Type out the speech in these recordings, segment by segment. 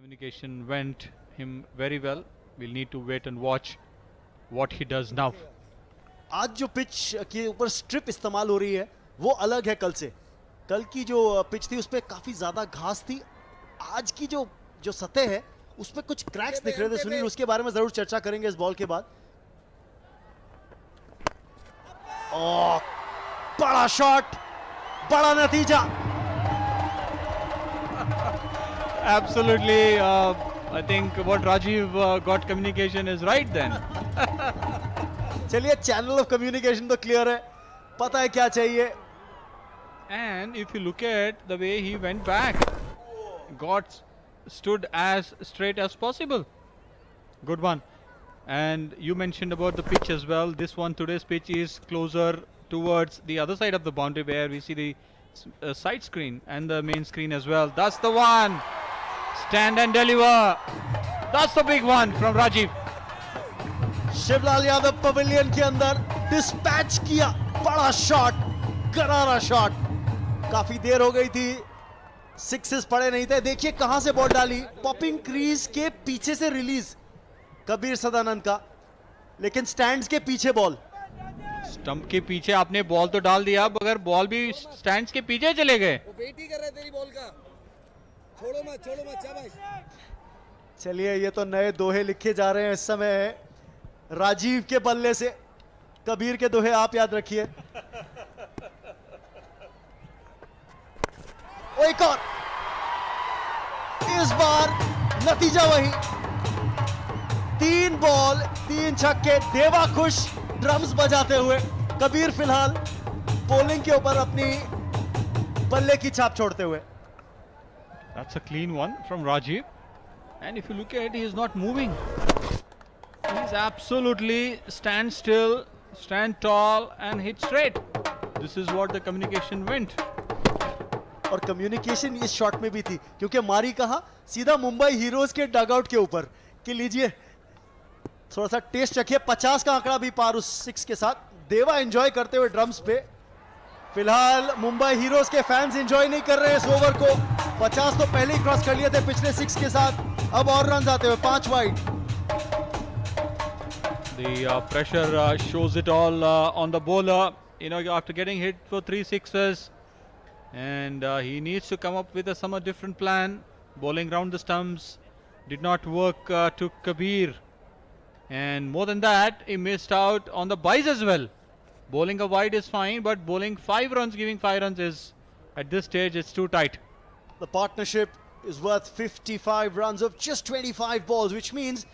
Communication went him very well. We'll need to wait and watch what he does now. आज जो pitch के ऊपर strip इस्तेमाल हो रही है वो अलग है कल से। कल की जो पिच थी उस पर काफी ज्यादा घास थी। आज की जो जो सतह है उस पर कुछ क्रैक्स दिख रहे थे सुनील, उसके बारे में जरूर चर्चा करेंगे इस बॉल के बाद। बड़ा शॉट, बड़ा नतीजा। Absolutely, I think what Rajiv got communication is right then. चलिए, चैनल ऑफ कम्युनिकेशन तो क्लियर है, पता है क्या चाहिए। And if you look at the way he went back, stood as straight as possible. Good one. And you mentioned about the pitch as well. This one, today's pitch is closer towards the other side of the boundary where we see the side screen and the main screen as well. That's the one. Stand and deliver. That's the big one from Rajiv. Shivlal Yadav pavilion के अंदर dispatch किया, बड़ा shot, करारा shot. काफी देर हो गई थी, sixes पड़े नहीं थे। देखिए कहां से बॉल डाली, पॉपिंग क्रीज के पीछे से रिलीज कबीर सदानंद का, लेकिन स्टैंड्स के पीछे बॉल। स्टंप के पीछे आपने बॉल तो डाल दिया, मगर बॉल भी स्टैंड्स के पीछे चले गए। वो वेट ही कर रहे तेरी बॉल का। छोड़ो मत शाबाश। चलिए, ये तो नए दोहे लिखे जा रहे हैं इस समय राजीव के बल्ले से। कबीर के दोहे आप याद रखिए। एक और, इस बार नतीजा वही। 3 बॉल 3 छक्के, देवा खुश ड्रम्स बजाते हुए। कबीर फिलहाल बॉलिंग के ऊपर अपनी बल्ले की छाप छोड़ते हुए। That's a clean one from Rajiv. And if you look at it, he is not moving. He's absolutely stand still, stand tall and hit straight. This is what the communication went. और communication इस shot में भी थी, क्योंकि मारी कहा सीधा Mumbai heroes के डगआउट के ऊपर कि लीजिए थोड़ा सा टेस्ट रखिए। 50 का आंकड़ा भी पार उस 6 के साथ। देवा एंजॉय करते हुए ड्रम्स पे। फिलहाल मुंबई हीरोज के फैंस एंजॉय नहीं कर रहे हैं इस ओवर को। 50 तो पहले ही क्रॉस कर लिए थे पिछले 6 के साथ। अब और रन आते हुए 5 wide. The pressure shows it all on the bowler. You know, after getting hit for 3 sixes, and he needs to come up with a somewhat different plan. Bowling round the stumps did not work to Kabir, and more than that, he missed out on the buys as well. Bowling a wide is fine, but bowling 5 runs, giving 5 runs is, at this stage, it's too tight. The partnership is worth 55 runs of just 25 balls, which means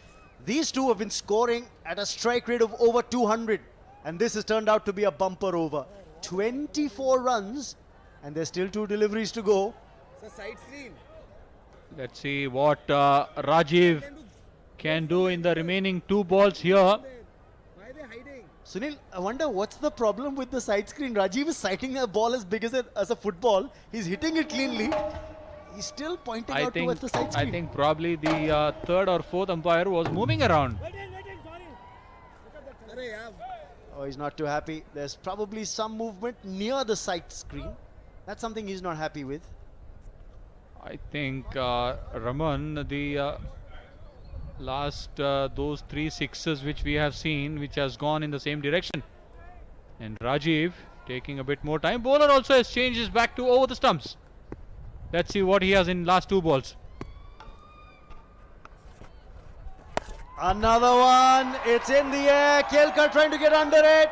these two have been scoring at a strike rate of over 200, and this has turned out to be a bumper over. 24 runs, and there's still 2 deliveries to go. It's a side screen. Let's see what Rajiv can do in the remaining 2 balls here. Why are they hiding? Sunil, I wonder what's the problem with the side screen. Rajiv is sighting a ball as big as a football. He's hitting it cleanly. He's still pointing out towards the side screen. I think probably the 3rd or 4th umpire was moving around. अरे यार, Oh, he's not too happy. There's probably some movement near the side screen. That's something he's not happy with. I think Raman, the last those 3 sixes which we have seen, which has gone in the same direction, and Rajiv taking a bit more time. Bowler also has changed his back to over the stumps. Let's see what he has in last 2 balls. Another one. It's in the air. Kelkar trying to get under it.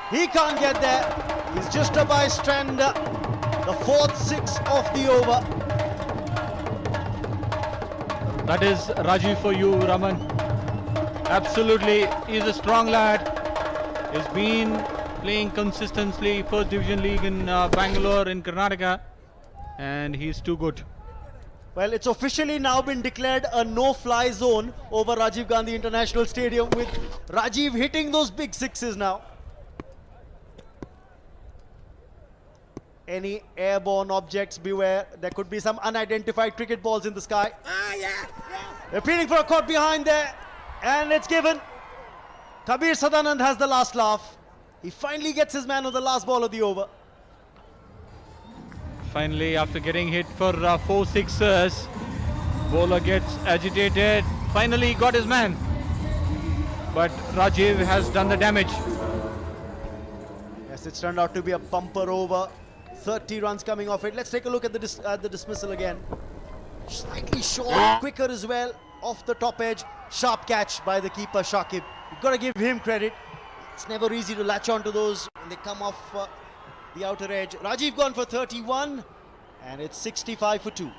He can't get there. He's just a bystander. The 4th 6 of the over. That is Rajiv for you, Raman. Absolutely, he's a strong lad. He's been playing consistently First Division League in Bangalore in Karnataka, and he's too good. Well, it's officially now been declared a no-fly zone over Rajiv Gandhi International Stadium, with Rajiv hitting those big sixes now. Any airborne objects, beware. There could be some unidentified cricket balls in the sky. yeah. They're pleading for a caught behind there, and it's given. Kabir Sadanand has the last laugh. He finally gets his man on the last ball of the over. Finally, after getting hit for 4 sixes, Bowler gets agitated. Finally got his man. But Rajiv has done the damage. Yes, it's turned out to be a bumper over. 30 runs coming off it. Let's take a look at the dismissal again. Slightly short, quicker as well. Off the top edge. Sharp catch by the keeper, Shakib. You've got to give him credit. It's never easy to latch on to those when they come off the outer edge. Rajiv gone for 31. And it's 65 for 2.